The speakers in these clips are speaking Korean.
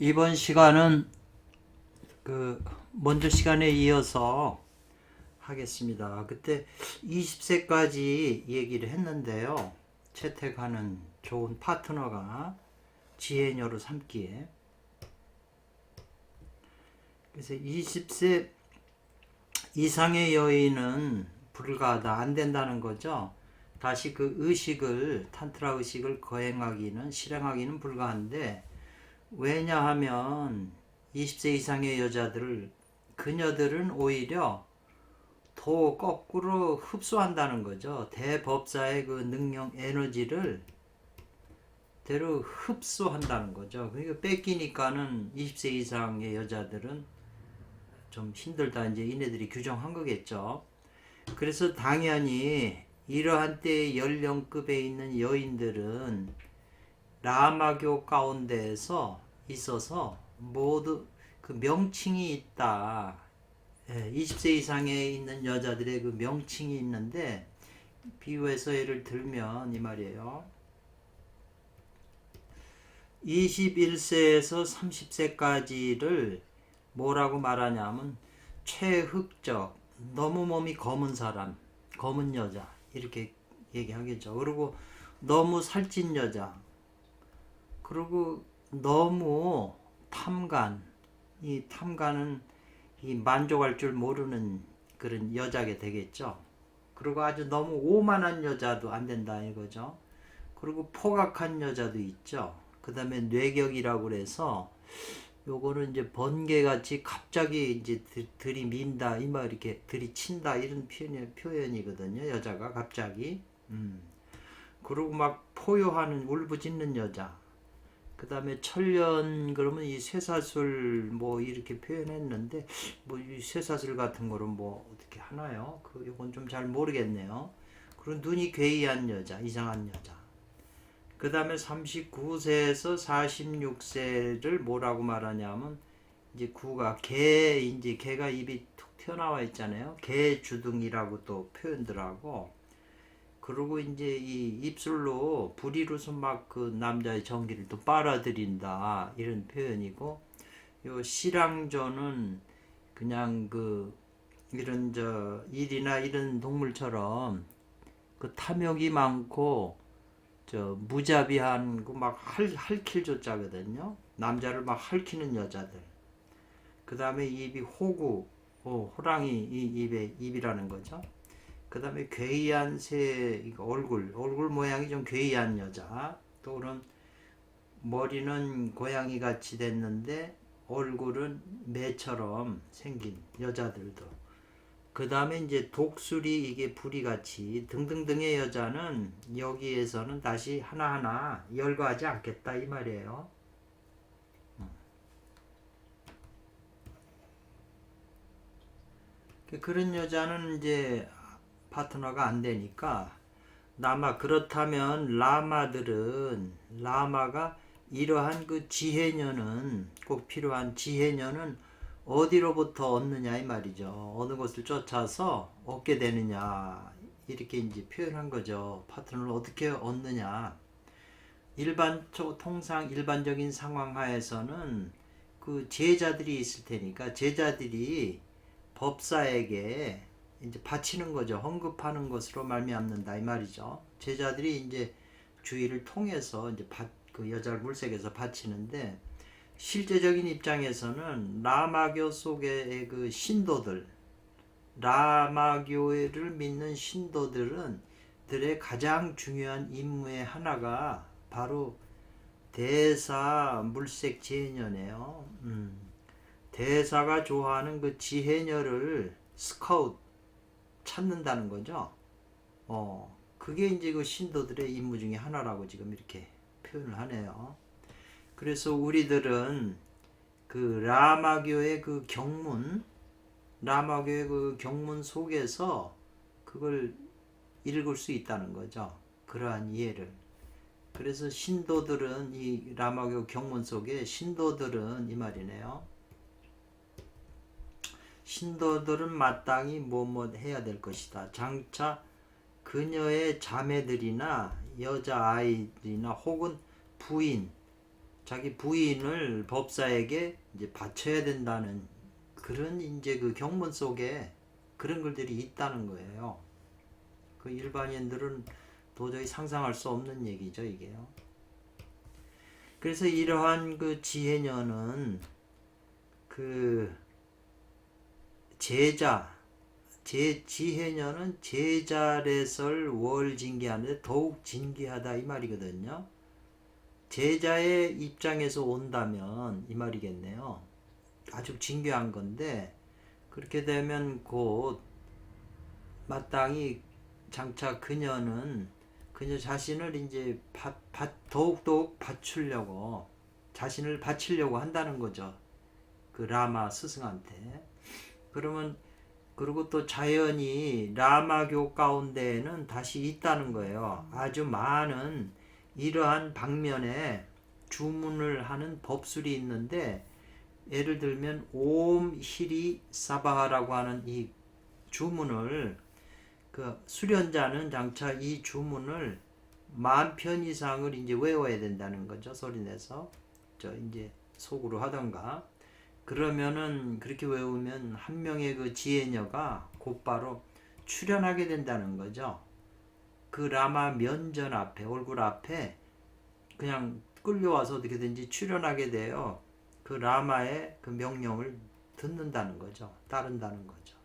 이번 시간은 먼저 시간에 이어서 하겠습니다. 그때 20세까지 얘기를 했는데요. 채택하는 좋은 파트너가 지혜녀로 삼기에. 그래서 20세 이상의 여인은 불가하다, 안 된다는 거죠. 다시 그 의식을, 탄트라 의식을 실행하기는 불가한데, 왜냐하면 20세 이상의 그녀들은 오히려 더 거꾸로 흡수한다는 거죠. 대법사의 그 능력, 에너지를 대로 흡수한다는 거죠. 그러니까 뺏기니까는 20세 이상의 여자들은 좀 힘들다, 이제 이네들이 규정한 거겠죠. 그래서 당연히 이러한 때의 연령급에 있는 여인들은 라마교 가운데에서 있어서 모두 그 명칭이 있다. 20세 이상에 있는 여자들의 그 명칭이 있는데, 비유해서 예를 들면 이 말이에요. 21세에서 30세까지를 뭐라고 말하냐면 최흑적, 너무 몸이 검은 사람, 검은 여자 이렇게 얘기하겠죠. 그리고 너무 살찐 여자, 그리고 너무 탐관, 이 탐관은 이 만족할 줄 모르는 그런 여자게 되겠죠. 그리고 아주 너무 오만한 여자도 안 된다 이거죠. 그리고 포각한 여자도 있죠. 그 다음에 뇌격이라고 그래서 요거는 이제 번개같이 갑자기 이제 들이민다, 이 말 이렇게 들이친다 이런 표현이거든요. 여자가 갑자기. 그리고 막 포효하는, 울부짖는 여자. 그 다음에 천련, 그러면 이 쇠사슬 뭐 이렇게 표현했는데, 뭐 이 쇠사슬 같은 거는 뭐 어떻게 하나요? 이건 좀 잘 모르겠네요. 그리고 눈이 괴이한 여자, 이상한 여자. 그 다음에 39세에서 46세를 뭐라고 말하냐면, 이제 구가 이제 개가 입이 툭 튀어나와 있잖아요. 개 주둥이라고 또 표현들 하고, 그리고 이제 이 입술로 부리로서 막 그 남자의 전기를 또 빨아들인다 이런 표현이고, 요 시랑조는 그냥 이런 일이나 이런 동물처럼 그 탐욕이 많고 무자비한 막 핥힐 조자거든요. 남자를 막 핥히는 여자들. 그 다음에 입이 호랑이 입이라는 거죠. 그 다음에 괴이한 얼굴 모양이 좀 괴이한 여자. 또 그런 머리는 고양이 같이 됐는데 얼굴은 매처럼 생긴 여자들도. 그 다음에 이제 독수리, 이게 부리같이 등등등의 여자는 여기에서는 다시 하나하나 열거하지 않겠다 이 말이에요. 그런 여자는 이제 파트너가 안 되니까, 그렇다면 라마가 이러한 그 지혜녀는, 꼭 필요한 지혜녀는 어디로부터 얻느냐 이 말이죠. 어느 것을 쫓아서 얻게 되느냐, 이렇게 이제 표현한 거죠. 파트너를 어떻게 얻느냐. 통상 일반적인 상황 하에서는 그 제자들이 있을 테니까 제자들이 법사에게 이제 바치는 거죠. 헌금하는 것으로 말미암는다 이 말이죠. 제자들이 이제 주의를 통해서 이제 그 여자를 물색해서 바치는데, 실제적인 입장에서는 라마교 속의 그 신도들, 라마교를 믿는 신도들의 가장 중요한 임무의 하나가 바로 대사 물색 지혜녀네요. 대사가 좋아하는 그 지혜녀를 스카우트 찾는다는 거죠. 그게 이제 그 신도들의 임무 중에 하나라고 지금 이렇게 표현을 하네요. 그래서 우리들은 그 라마교의 그 경문 속에서 그걸 읽을 수 있다는 거죠. 그러한 이해를. 그래서 신도들은, 이 라마교 경문 속에 신도들은 이 말이네요. 신도들은 마땅히 뭐뭐 해야 될 것이다. 장차 그녀의 자매들이나 여자아이들이나 혹은 부인, 자기 부인을 법사에게 이제 바쳐야 된다는 그런 이제 그 경문 속에 그런 글들이 있다는 거예요. 그 일반인들은 도저히 상상할 수 없는 얘기죠, 이게요. 그래서 이러한 그 지혜녀는 그 지혜녀는 제자례설 월징계하는데 더욱 진귀하다 이 말이거든요. 제자의 입장에서 온다면 이 말이겠네요. 아주 진귀한 건데 그렇게 되면 곧 마땅히 장차 그녀는 그녀 자신을 이제 더욱더욱 바치려고 자신을 바치려고 한다는 거죠. 그 라마 스승한테. 그러면 그리고 또 자연히 라마교 가운데에는 다시 있다는 거예요. 아주 많은 이러한 방면에 주문을 하는 법술이 있는데 예를 들면 옴 히리 사바하라고 하는 이 주문을 그 수련자는 장차 이 주문을 10,000편 이상을 이제 외워야 된다는 거죠. 소리내서 저 이제 속으로 하던가 그러면은 그렇게 외우면 한 명의 그 지혜녀가 곧바로 출현하게 된다는 거죠. 그 라마 면전 앞에 얼굴 앞에 그냥 끌려와서 어떻게든지 출현하게 되어 그 라마의 그 명령을 듣는다는 거죠. 따른다는 거죠.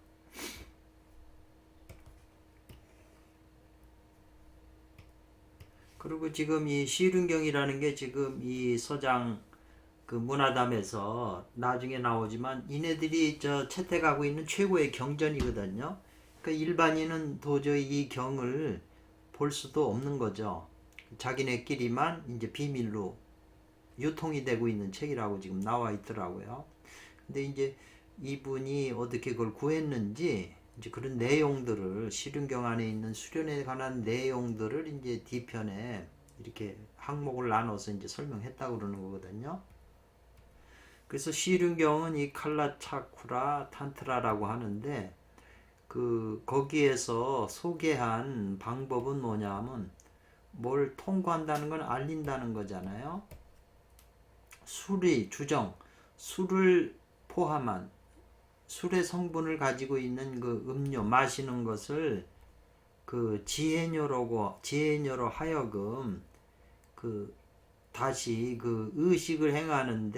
그리고 지금 이 시륜경이라는 게 지금 이 서장 그 문화담에서 나중에 나오지만 이네들이 저 채택하고 있는 최고의 경전이거든요. 그 일반인은 도저히 이 경을 볼 수도 없는 거죠. 자기네끼리만 이제 비밀로 유통이 되고 있는 책이라고 지금 나와 있더라고요. 근데 이제 이분이 어떻게 그걸 구했는지 이제 그런 내용들을 시륜경 안에 있는 수련에 관한 내용들을 이제 뒤편에 이렇게 항목을 나눠서 이제 설명했다고 그러는 거거든요. 그래서 시륜경은 이 칼라차쿠라 탄트라라고 하는데 그 거기에서 소개한 방법은 뭐냐면 뭘 통과한다는 건 알린다는 거잖아요. 술이 주정, 술을 포함한 술의 성분을 가지고 있는 그 음료 마시는 것을 그 지혜녀로 하여금 그 다시 그 의식을 행하는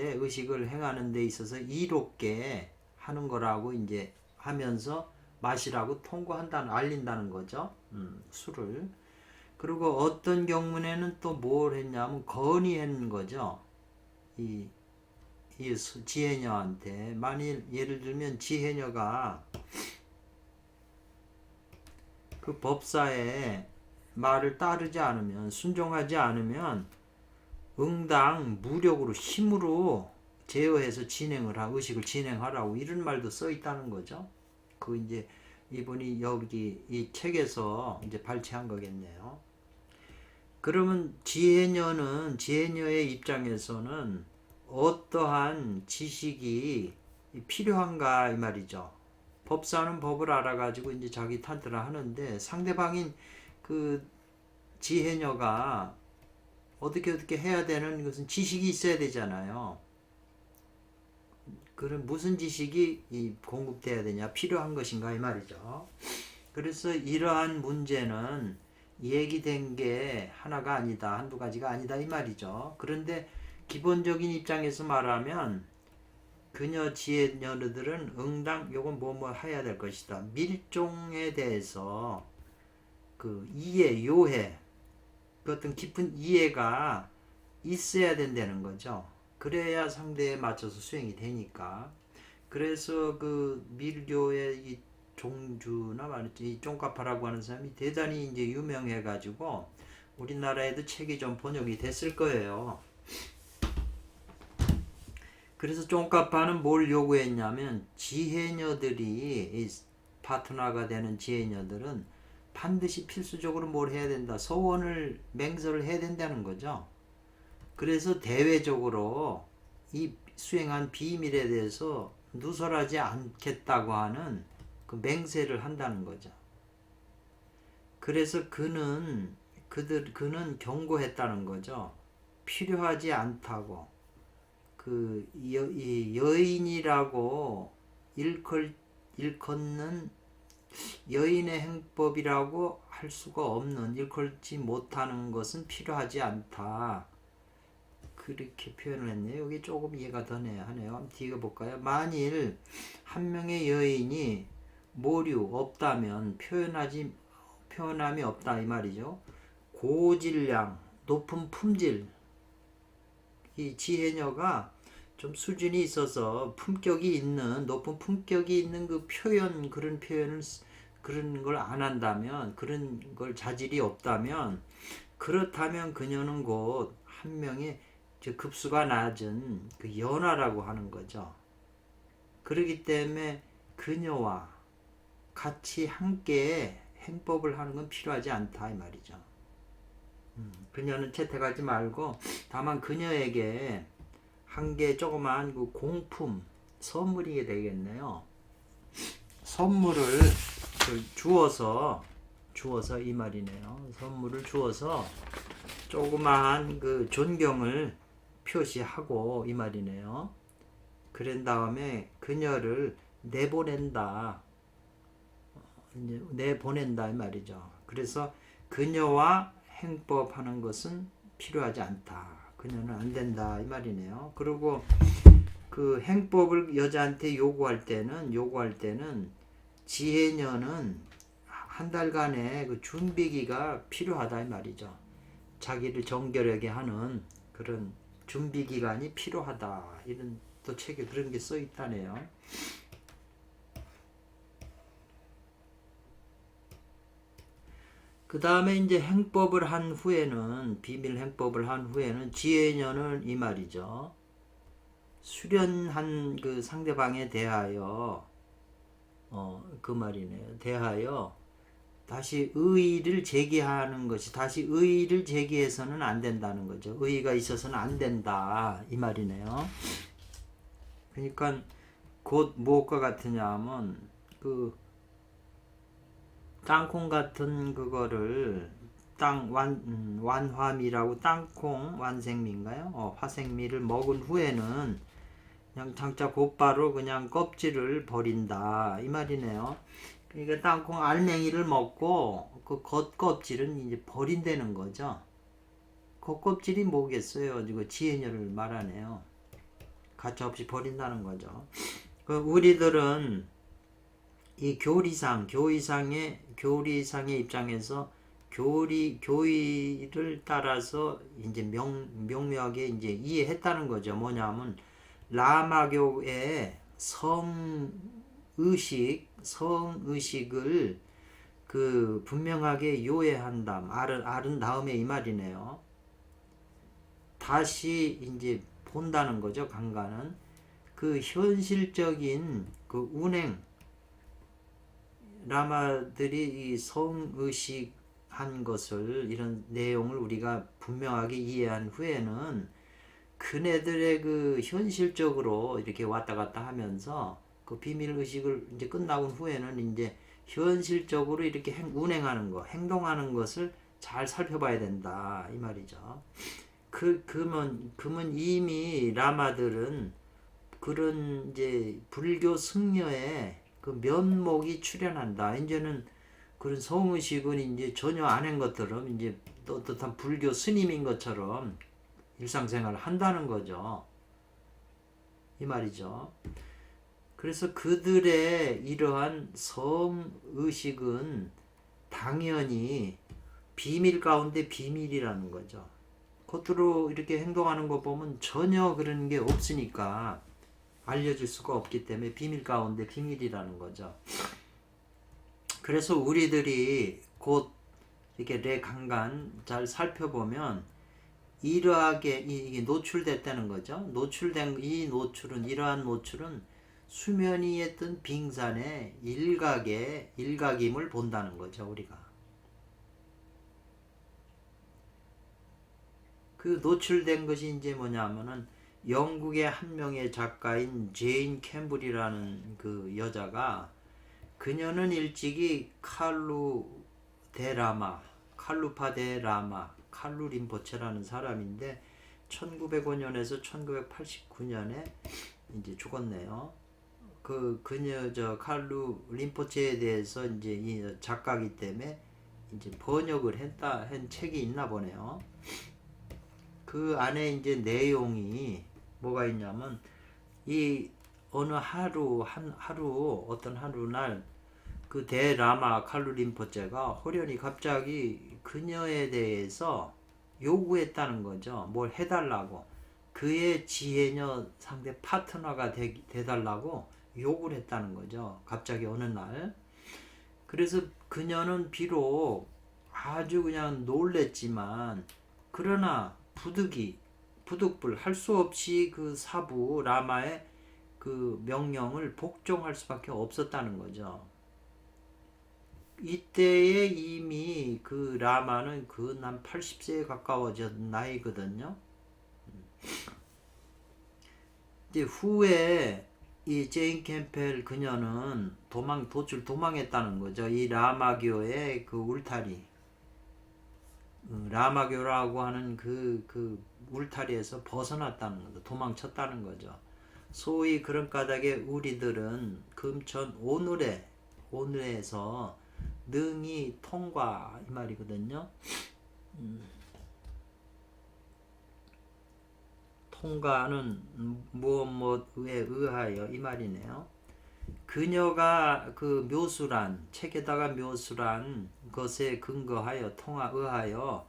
데 있어서 이롭게 하는 거라고 이제 하면서 마시라고 통고한다는 알린다는 거죠. 술을. 그리고 어떤 경문에는 또 뭘 했냐면 건의한 거죠. 이 지혜녀한테 만일 예를 들면 지혜녀가 그 법사의 말을 따르지 않으면 순종하지 않으면 응당 무력으로 힘으로 제어해서 의식을 진행하라고 이런 말도 써 있다는 거죠. 그 이제 이분이 여기 이 책에서 이제 발췌한 거겠네요. 그러면 지혜녀의 입장에서는 어떠한 지식이 필요한가 이 말이죠. 법사는 법을 알아가지고 이제 자기 탓을 하는데 상대방인 그 지혜녀가 어떻게 해야 되는 것은 지식이 있어야 되잖아요. 그럼 무슨 지식이 공급돼야 되냐 필요한 것인가 이 말이죠. 그래서 이러한 문제는 얘기된 게 하나가 아니다 한두 가지가 아니다 이 말이죠. 그런데 기본적인 입장에서 말하면 그녀 지혜녀들은 응당 요건 뭐 해야 될 것이다. 밀종에 대해서 그 이해 요해 그 어떤 깊은 이해가 있어야 된다는 거죠. 그래야 상대에 맞춰서 수행이 되니까. 그래서 그 밀교의 이 종주나 말이죠. 이 쫑카파라고 하는 사람이 대단히 이제 유명해 가지고 우리나라에도 책이 좀 번역이 됐을 거예요. 그래서 쫑카파는 뭘 요구했냐면 지혜녀들이 파트너가 되는 지혜녀들은 반드시 필수적으로 뭘 해야 된다. 서원을 맹설을 해야 된다는 거죠. 그래서 대외적으로 이 수행한 비밀에 대해서 누설하지 않겠다고 하는 그 맹세를 한다는 거죠. 그래서 그는 경고했다는 거죠. 필요하지 않다고. 이 여인이라고 일컫는 여인의 행법이라고 할 수가 없는, 일컬지 못하는 것은 필요하지 않다. 그렇게 표현을 했네요. 여기 조금 이해가 더 하네요. 한번 뒤에 볼까요? 만일 한 명의 여인이 모류 없다면 표현함이 없다 이 말이죠. 고질량, 높은 품질, 이 지혜녀가 좀 수준이 있어서 품격이 있는, 높은 품격이 있는 그 표현, 그런 표현을, 그런 걸 안 한다면, 그런 걸 자질이 없다면, 그렇다면 그녀는 곧 한 명의 급수가 낮은 그 연하라고 하는 거죠. 그렇기 때문에 그녀와 같이 함께 행법을 하는 건 필요하지 않다 이 말이죠. 그녀는 채택하지 말고 다만 그녀에게 한 개 조그마한 그 공품, 선물이 되겠네요. 선물을 주어서 이 말이네요. 선물을 주어서 조그마한 그 존경을 표시하고 이 말이네요. 그런 다음에 그녀를 내보낸다. 이제 내보낸다 이 말이죠. 그래서 그녀와 행법하는 것은 필요하지 않다. 그녀는 안 된다 이 말이네요. 그리고 그 행법을 여자한테 요구할 때는 지혜녀는 한 달간의 그 준비기가 필요하다 이 말이죠. 자기를 정결하게 하는 그런 준비 기간이 필요하다. 이런 또 책에 그런 게 써 있다네요. 그 다음에 이제 행법을 한 후에는, 비밀 행법을 한 후에는 지혜녀는 이 말이죠. 수련한 그 상대방에 대하여 그 말이네요. 대하여 다시 의의를 제기하는 것이, 다시 의의를 제기해서는 안 된다는 거죠. 의의가 있어서는 안 된다 이 말이네요. 그러니까 곧 무엇과 같으냐 하면 그 땅콩 같은 그거를 완화미라고, 땅콩 완생미인가요? 화생미를 먹은 후에는 그냥 장차 곧바로 그냥 껍질을 버린다 이 말이네요. 그러니까 땅콩 알맹이를 먹고 그 겉껍질은 이제 버린다는 거죠. 겉껍질이 뭐겠어요? 이거 지혜녀를 말하네요. 가차없이 버린다는 거죠. 우리들은 이 교리상의 입장에서 교의를 따라서 이제 명료하게 이제 이해했다는 거죠. 뭐냐면 라마교의 성의식을 그 분명하게 요해한 다음, 아른 다음에 이 말이네요. 다시 이제 본다는 거죠. 강가는 그 현실적인 그 운행, 라마들이 이 성의식한 것을, 이런 내용을 우리가 분명하게 이해한 후에는 그네들의 그 현실적으로 이렇게 왔다 갔다 하면서 그 비밀 의식을 이제 끝나고 후에는 이제 현실적으로 이렇게 운행하는 거, 행동하는 것을 잘 살펴봐야 된다 이 말이죠. 그러면 이미 라마들은 그런 이제 불교 승려의 그 면목이 출현한다. 이제는 그런 성의식은 이제 전혀 안 한 것처럼 이제 떳떳한 불교 스님인 것처럼 일상생활을 한다는 거죠. 이 말이죠. 그래서 그들의 이러한 성의식은 당연히 비밀 가운데 비밀이라는 거죠. 겉으로 이렇게 행동하는 거 보면 전혀 그런 게 없으니까 알려줄 수가 없기 때문에 비밀 가운데 비밀이라는 거죠. 그래서 우리들이 곧 이렇게 내 강간 잘 살펴보면 이러하게 이게 노출됐다는 거죠. 이러한 노출은 수면 위에 뜬 빙산의 일각임을 본다는 거죠. 우리가 그 노출된 것이 이제 뭐냐면은 영국의 한 명의 작가인 제인 캠블이라는 그 여자가, 그녀는 일찍이 칼루파 데 라마 칼루 림포체라는 사람인데, 1905년에서 1989년에 이제 죽었네요. 그녀 칼루 림포체에 대해서 이제 이 작가기 때문에 이제 번역을 한 책이 있나 보네요. 그 안에 이제 내용이 뭐가 있냐면 이 어느 하루 어떤 하루날 그 대라마 칼루 림포체가 호련히 갑자기 그녀에 대해서 요구했다는 거죠. 뭘 해달라고. 그의 지혜녀 상대 파트너가 돼달라고 요구를 했다는 거죠. 갑자기 어느 날. 그래서 그녀는 비록 아주 그냥 놀랬지만 그러나 부득불 할 수 없이 그 사부 라마의 그 명령을 복종할 수밖에 없었다는 거죠. 이때에 이미 그 라마는 난 80세에 가까워진 나이거든요. 이제 후에 이 제인 캠펠 그녀는 도망했다는 거죠. 이 라마교의 그 울타리, 라마교라고 하는 그 울타리에서 벗어났다는 거죠. 도망쳤다는 거죠. 소위 그런 까닭에 우리들은 금천 오늘에서 능히 통과 이 말이거든요. 통과는 무엇에 의하여 이 말이네요. 그녀가 그 책에다가 묘술한 것에 근거하여 의하여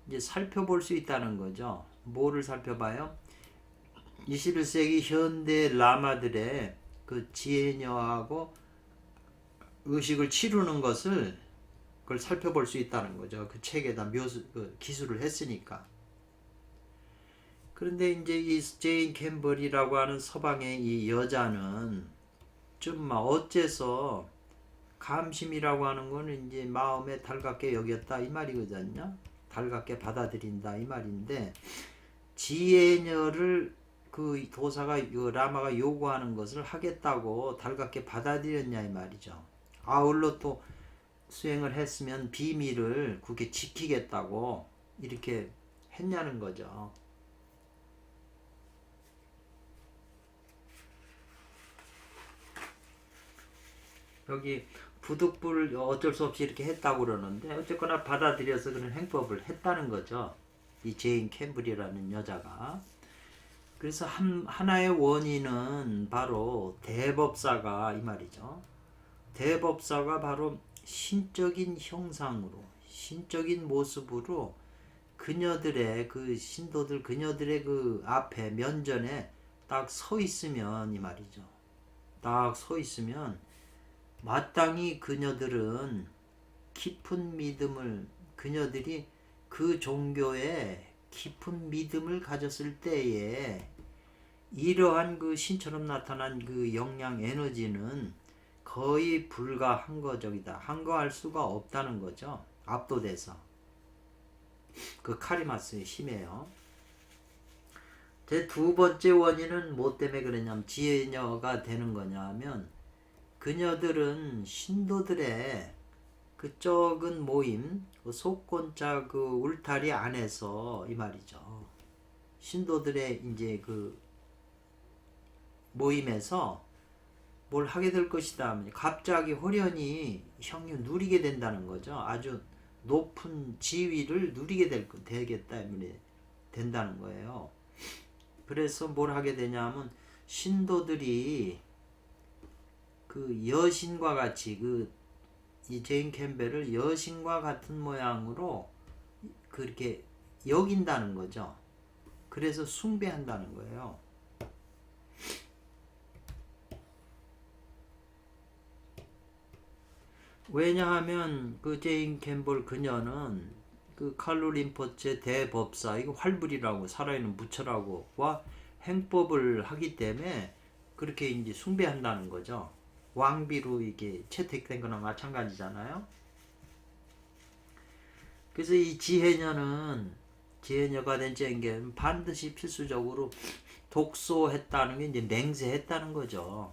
이제 살펴볼 수 있다는 거죠. 뭐를 살펴봐요? 21세기 현대 라마들의 그 지혜녀하고 의식을 치르는 그걸 살펴볼 수 있다는 거죠. 그 책에다 기술을 했으니까. 그런데 이제 이 제인 캠벌이라고 하는 서방의 이 여자는 좀 어째서 감심이라고 하는 거는 이제 마음에 달갑게 여겼다 이 말이거든요. 달갑게 받아들인다 이 말인데 지혜녀를 그 도사가 라마가 요구하는 것을 하겠다고 달갑게 받아들였냐 이 말이죠. 아울러 또 수행을 했으면 비밀을 그렇게 지키겠다고 이렇게 했냐는 거죠. 여기 부득불 어쩔 수 없이 이렇게 했다고 그러는데 어쨌거나 받아들여서 그런 행법을 했다는 거죠. 이 제인 캠블이라는 여자가. 그래서 하나의 원인은 바로 대법사가 이 말이죠. 대법사가 바로 신적인 형상으로 신적인 모습으로 그녀들의 그 신도들 그녀들의 그 앞에 면전에 딱 서 있으면 이 말이죠. 딱 서 있으면 마땅히 그녀들은 깊은 믿음을 그녀들이 그 종교에 깊은 믿음을 가졌을 때에 이러한 그 신처럼 나타난 그 영양 에너지는 거의 불가항거적이다. 항거할 수가 없다는 거죠. 압도돼서. 그 카리마스의 힘이에요. 제 두 번째 원인은 뭐 때문에 그러냐면 지혜녀가 되는 거냐면 그녀들은 신도들의 그 적은 모임, 그 속건자 그 울타리 안에서 이 말이죠. 신도들의 이제 그 모임에서 뭘 하게 될 것이다. 갑자기 호련히 형유 누리게 된다는 거죠. 아주 높은 지위를 누리게 되겠다 된다는 거예요. 그래서 뭘 하게 되냐면 신도들이 그 여신과 같이 이 제인 캠벨을 여신과 같은 모양으로 그렇게 여긴다는 거죠. 그래서 숭배한다는 거예요. 왜냐하면 그 제인 캠벨 그녀는 그 칼루 림포체 대법사 이거 활불이라고 살아있는 부처라고와 행법을 하기 때문에 그렇게 이제 숭배한다는 거죠. 왕비로 이게 채택된 거나 마찬가지잖아요. 그래서 이 지혜녀가 된 제인게 반드시 필수적으로 독소했다는 게 이제 맹세했다는 거죠.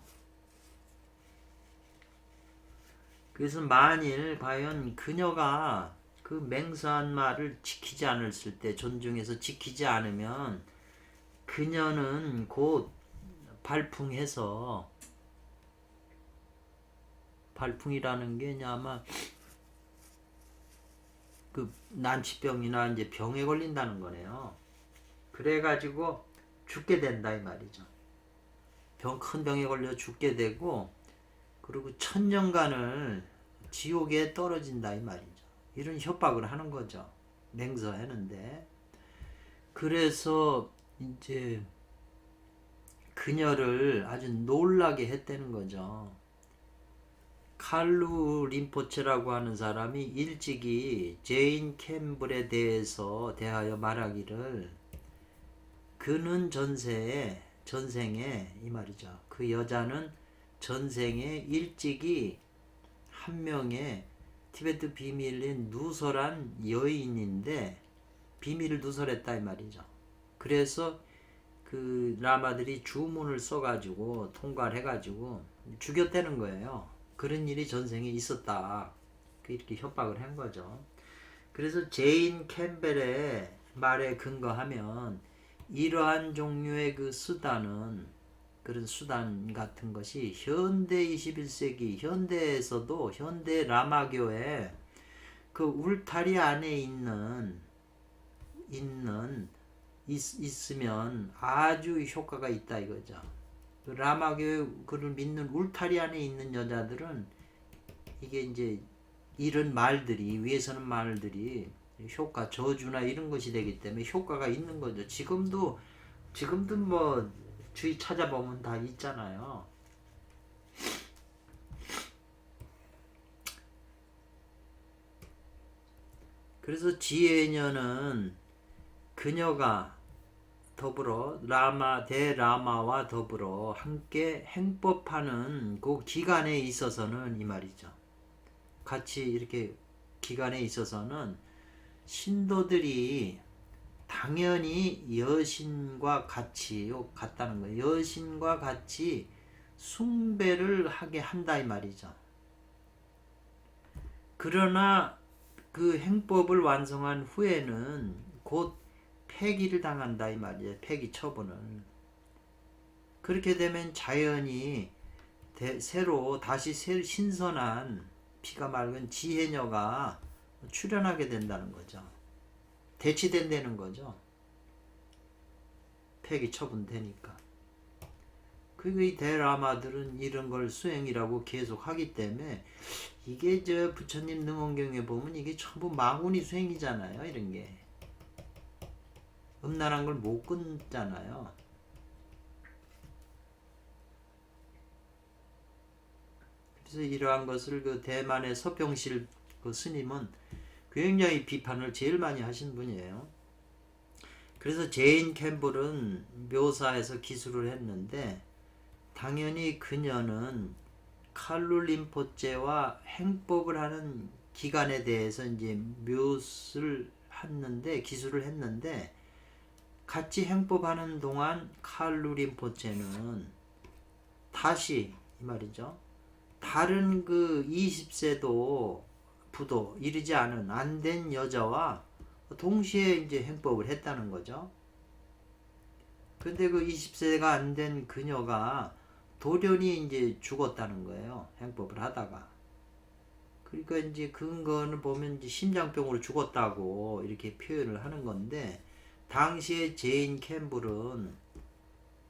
그래서 만일 과연 그녀가 그 맹세한 말을 지키지 않았을 때 존중해서 지키지 않으면 그녀는 곧 발풍해서, 발풍이라는 게 이제 아마 그 난치병이나 이제 병에 걸린다는 거네요. 그래가지고 죽게 된다 이 말이죠. 큰 병에 걸려 죽게 되고, 그리고 천년간을 지옥에 떨어진다 이 말이죠. 이런 협박을 하는 거죠. 맹서하는데. 그래서 이제 그녀를 아주 놀라게 했다는 거죠. 칼루 림포체라고 하는 사람이 일찍이 제인 캠블에 대하여 말하기를, 그는 전생에 이 말이죠. 그 여자는 전생에 일찍이 한 명의 티베트 비밀인 누설한 여인인데 비밀을 누설했다 이 말이죠. 그래서 그 라마들이 주문을 써가지고 통과를 해가지고 죽였다는 거예요. 그런 일이 전생에 있었다. 이렇게 협박을 한 거죠. 그래서 제인 캠벨의 말에 근거하면 이러한 종류의 그 수단은, 그런 수단 같은 것이 현대 21세기 현대에서도, 현대 라마교에 그 울타리 안에 있으면 아주 효과가 있다 이거죠. 그 라마교 그를 믿는 울타리 안에 있는 여자들은 이게 이제 이런 말들이, 위에서는 말들이 효과, 저주나 이런 것이 되기 때문에 효과가 있는 거죠. 지금도 뭐 주위 찾아보면 다 있잖아요. 그래서 지혜녀는 그녀가 더불어 대라마와 더불어 함께 행법하는 그 기간에 있어서는 이 말이죠. 같이 이렇게 기간에 있어서는 신도들이 당연히 여신과 같다는 거예요. 여신과 같이 숭배를 하게 한다 이 말이죠. 그러나 그 행법을 완성한 후에는 곧 폐기를 당한다 이 말이에요. 폐기 처분을. 그렇게 되면 자연히 다시 신선한 피가 맑은 지혜녀가 출현하게 된다는 거죠. 대치된다는 거죠. 폐기 처분되니까. 그리고 이 대라마들은 이런 걸 수행이라고 계속 하기 때문에, 이게 저 부처님 능원경에 보면 이게 전부 마구니 수행이잖아요. 이런 게 음란한 걸 못 끊잖아요. 그래서 이러한 것을 그 대만의 서병실 그 스님은 굉장히 비판을 제일 많이 하신 분이에요. 그래서 제인 캠블은 묘사에서 기술을 했는데, 당연히 그녀는 칼룰림포체와 행법을 하는 기간에 대해서 이제 묘수를 했는데, 기술을 했는데, 같이 행법하는 동안 칼룰림포체는 다시 이 말이죠. 다른 그 20세도 부도 이르지 않은 안 된 여자와 동시에 이제 행법을 했다는 거죠. 근데 그 20세가 안 된 그녀가 돌연히 이제 죽었다는 거예요. 행법을 하다가. 그러니까 이제 근거는 보면 이제 심장병으로 죽었다고 이렇게 표현을 하는 건데, 당시에 제인 캠블은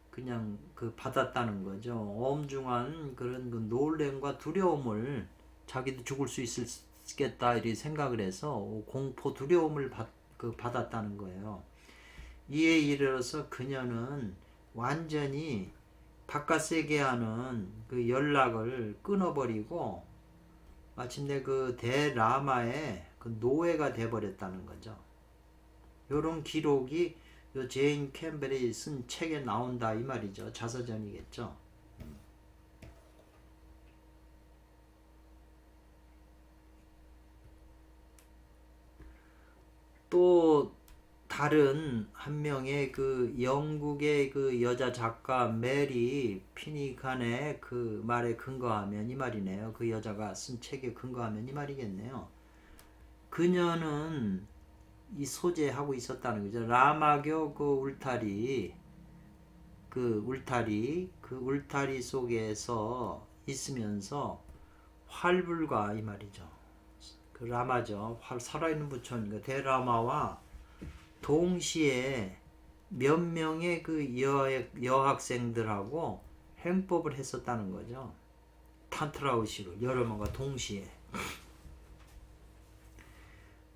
그냥 그 받았다는 거죠. 엄중한 그런 그 놀램과 두려움을, 자기도 죽을 수 있겠다 이렇게 생각을 해서 공포 두려움을 받았다는 거예요. 이에 이르러서 그녀는 완전히 바깥 세계와는 그 연락을 끊어버리고 마침내 그 대라마의 그 노예가 돼버렸다는 거죠. 이런 기록이 요 제인 캠벨이 쓴 책에 나온다 이 말이죠. 자서전이겠죠. 또 다른 한 명의 그 영국의 그 여자 작가 메리 피니간의 그 말에 근거하면 이 말이네요. 그 여자가 쓴 책에 근거하면 이 말이겠네요. 그녀는 이 소재하고 있었다는 거죠. 라마교 그 울타리 그 울타리 속에서 있으면서 활불과 이 말이죠. 그 라마죠. 살아있는 부처니까 대라마와 동시에 몇 명의 그 여학생들하고 행법을 했었다는 거죠. 탄트라우시로 여러 명과 동시에.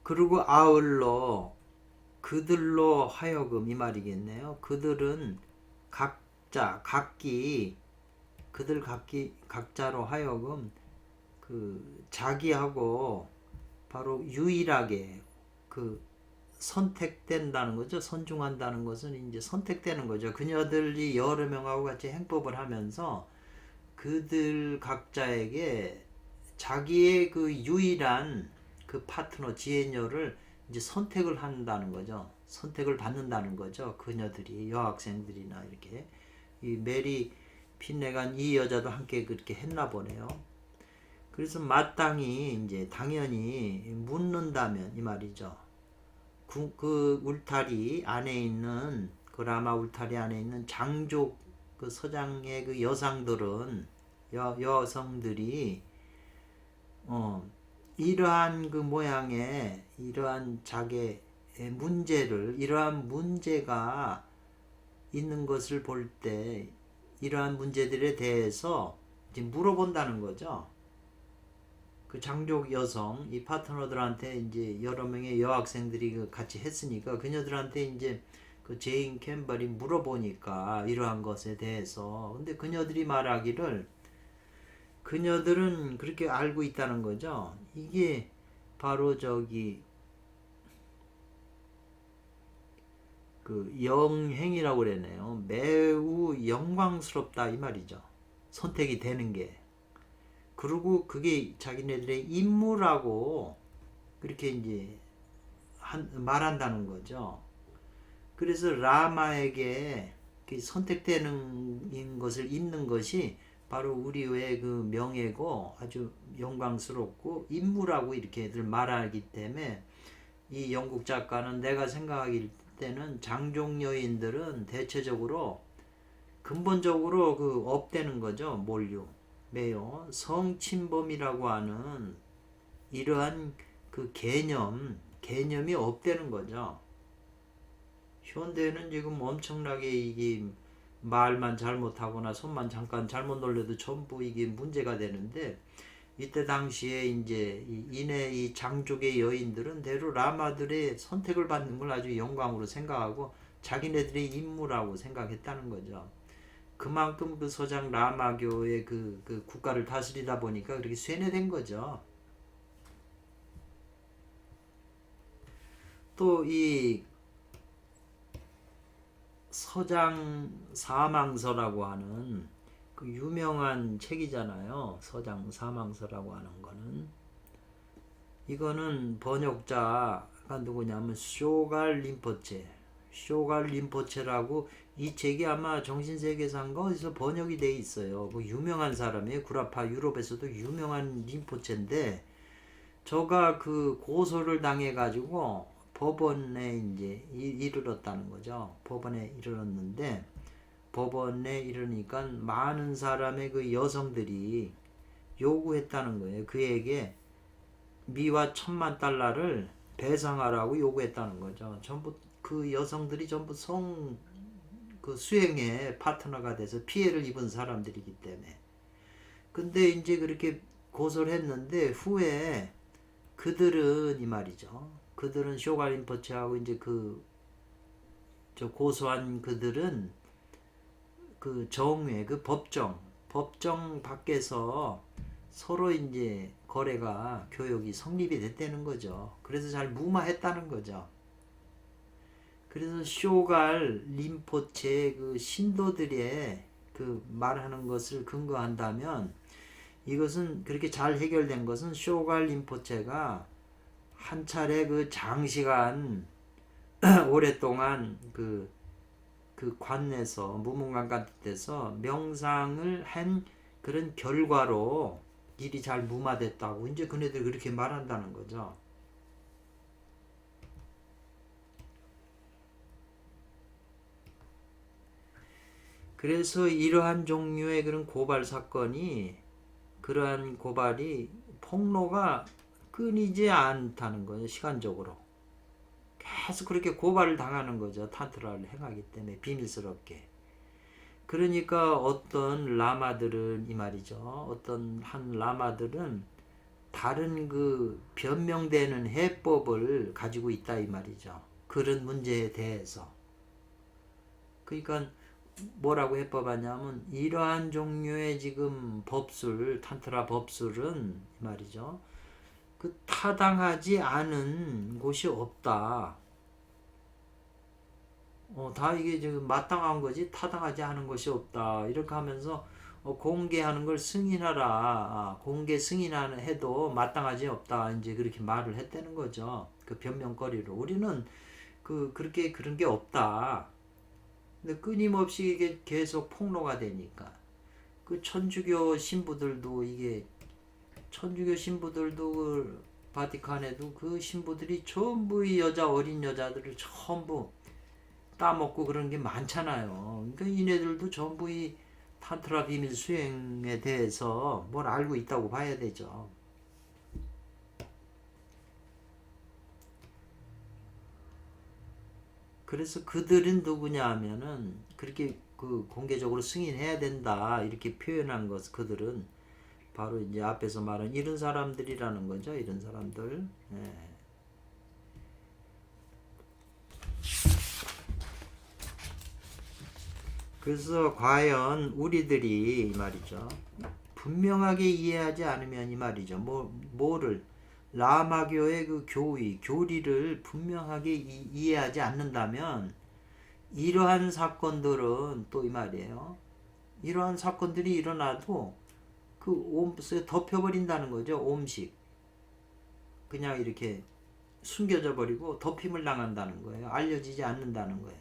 그리고 아울러 그들로 하여금 이 말이겠네요. 그들은 각자로 하여금 그 자기하고 바로 유일하게 그 선택된다는 거죠. 선중한다는 것은 이제 선택되는 거죠. 그녀들이 여러 명하고 같이 행법을 하면서 그들 각자에게 자기의 그 유일한 그 파트너 지혜녀를 이제 선택을 한다는 거죠. 선택을 받는다는 거죠. 그녀들이 여학생들이나 이렇게 이 메리 핀네간 이 여자도 함께 그렇게 했나 보네요. 그래서 마땅히 이제 당연히 묻는다면 이 말이죠. 그 울타리 안에 있는 그 라마 울타리 안에 있는 장족 그 서장의 그 여성들이 이러한 그 모양의 이러한 자기의 이러한 문제가 있는 것을 볼 때 이러한 문제들에 대해서 이제 물어본다는 거죠. 그 장족 여성 이 파트너들한테 이제 여러 명의 여학생들이 같이 했으니까 그녀들한테 이제 그 제인 캠벌이 물어보니까 이러한 것에 대해서 근데 그녀들이 말하기를 그녀들은 그렇게 알고 있다는 거죠. 이게 바로 그 영행이라고 그러네요. 매우 영광스럽다 이 말이죠. 선택이 되는 게. 그리고 그게 자기네들의 임무라고 그렇게 이제 말한다는 거죠. 그래서 라마에게 선택되는 것을 잇는 것이 바로 우리의 그 명예고 아주 영광스럽고 임무라고 이렇게들 말하기 때문에 이 영국 작가는 내가 생각하기 때는 장족 여인들은 대체적으로 근본적으로 그 업되는 거죠. 몰류 매요 성침범이라고 하는 이러한 그 개념이 업되는 거죠. 현대는 지금 엄청나게 이게 말만 잘못하거나 손만 잠깐 잘못 놀려도 전부 이게 문제가 되는데 이때 당시에 이제 이 장족의 여인들은 대로 라마들의 선택을 받는 걸 아주 영광으로 생각하고 자기네들의 임무라고 생각했다는 거죠. 그만큼 그 서장 라마교의 그 국가를 다스리다 보니까 그렇게 쇠뇌된 거죠. 또 이 서장 사망서라고 하는 그 유명한 책이잖아요. 서장 사망서라고 하는 거는 이거는 번역자가 누구냐면 쇼갈 림포체라고 이 책이 아마 정신세계사인가 어디서 번역이 돼 있어요. 그 유명한 사람이에요. 구라파 유럽에서도 유명한 림포체인데 저가 그 고소를 당해 가지고 법원에 이제 이르렀다는 거죠. 법원에 이르렀는데 법원에 이르니까 많은 사람의 그 여성들이 요구했다는 거예요. 그에게 미화 1,000만 달러를 배상하라고 요구했다는 거죠. 전부 그 여성들이 전부 그 수행의 파트너가 돼서 피해를 입은 사람들이기 때문에. 근데 이제 그렇게 고소를 했는데 후에 그들은 이 말이죠. 그들은 쇼가림포체하고 이제 저 고소한 그들은 그 정회, 그 법정 밖에서 서로 이제 교역이 성립이 됐다는 거죠. 그래서 잘 무마했다는 거죠. 그래서 쇼갈 림포체 그 신도들의 그 말하는 것을 근거한다면 이것은 그렇게 잘 해결된 것은 쇼갈 림포체가 한 차례 그 장시간 오랫동안 그 관에서 무문관 같은 데서 명상을 한 그런 결과로 일이 잘 무마됐다고 이제 그네들 그렇게 말한다는 거죠. 그래서 이러한 종류의 그런 고발 사건이, 그러한 고발이 폭로가 끊이지 않다는 거예요. 시간적으로 계속 그렇게 고발을 당하는 거죠. 탄트라를 행하기 때문에 비밀스럽게. 그러니까 어떤 라마들은 이 말이죠. 어떤 한 라마들은 다른 그 변명되는 해법을 가지고 있다 이 말이죠. 그런 문제에 대해서. 그러니까 뭐라고 해법하냐면, 이러한 종류의 지금 법술, 탄트라 법술은 이 말이죠. 그 타당하지 않은 곳이 없다. 다 이게 지금 마땅한 거지 타당하지 않은 것이 없다. 이렇게 하면서 공개하는 걸 승인하라. 공개 승인하는 해도 마땅하지 없다. 이제 그렇게 말을 했다는 거죠. 그 변명거리로. 우리는 그렇게 그런 게 없다. 근데 끊임없이 이게 계속 폭로가 되니까. 그 천주교 신부들도 그 바티칸에도 그 신부들이 전부 이 어린 여자들을 전부 따먹고 그런 게 많잖아요. 그러니까 이네들도 전부 이 탄트라 비밀 수행에 대해서 뭘 알고 있다고 봐야 되죠. 그래서 그들은 누구냐 하면은, 그렇게 그 공개적으로 승인해야 된다 이렇게 표현한 것, 그들은 바로 이제 앞에서 말한 이런 사람들이라는 거죠. 이런 사람들. 예. 그래서 과연 우리들이 이 말이죠. 분명하게 이해하지 않으면 이 말이죠. 뭐를 라마교의 그 교리를 분명하게 이해하지 않는다면, 이러한 사건들은 또 이 말이에요. 이러한 사건들이 일어나도 그 덮여버린다는 거죠. 옴식. 그냥 이렇게 숨겨져 버리고 덮임을 당한다는 거예요. 알려지지 않는다는 거예요.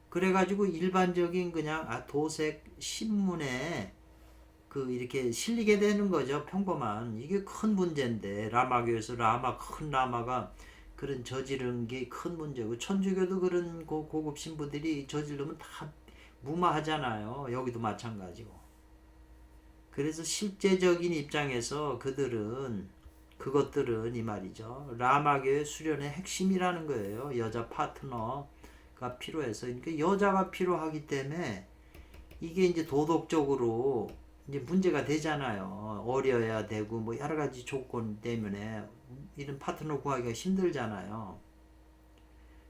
그래가지고 일반적인 그냥 도색 신문에 이렇게 실리게 되는 거죠. 평범한. 이게 큰 문제인데, 라마교에서 큰 라마가 그런 저지른 게 큰 문제고, 천주교도 그런 고급 신부들이 저지르면 다 무마하잖아요. 여기도 마찬가지고. 그래서 실제적인 입장에서 그것들은 이 말이죠. 라마교의 수련의 핵심이라는 거예요. 여자 파트너가 필요해서. 그러니까 여자가 필요하기 때문에 이게 이제 도덕적으로 이제 문제가 되잖아요. 어려야 되고 뭐 여러 가지 조건 때문에 이런 파트너 구하기가 힘들잖아요.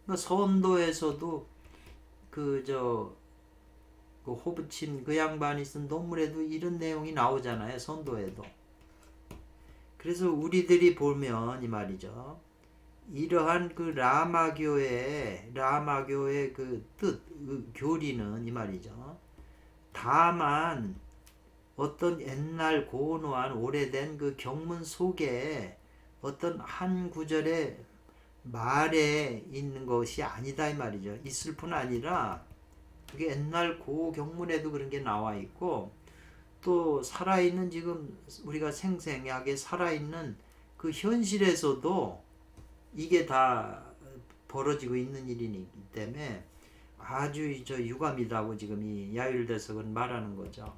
그러니까 선도에서도 그 호브친 그 양반이 쓴 논문에도 이런 내용이 나오잖아요. 선도에도. 그래서 우리들이 보면 이 말이죠. 이러한 그 라마교의 그 뜻, 그 교리는 이 말이죠. 다만 어떤 옛날 고노한 오래된 그 경문 속에 어떤 한 구절의 말에 있는 것이 아니다 이 말이죠. 있을 뿐 아니라 그게 옛날 고경문에도 그런 게 나와 있고, 또 살아있는 지금 우리가 생생하게 살아있는 그 현실에서도 이게 다 벌어지고 있는 일이기 때문에 아주 유감이라고 지금 이 야율대석은 말하는 거죠.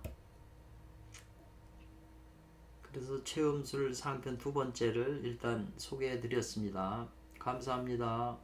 그래서 체험술 상편 두 번째를 일단 소개해 드렸습니다. 감사합니다.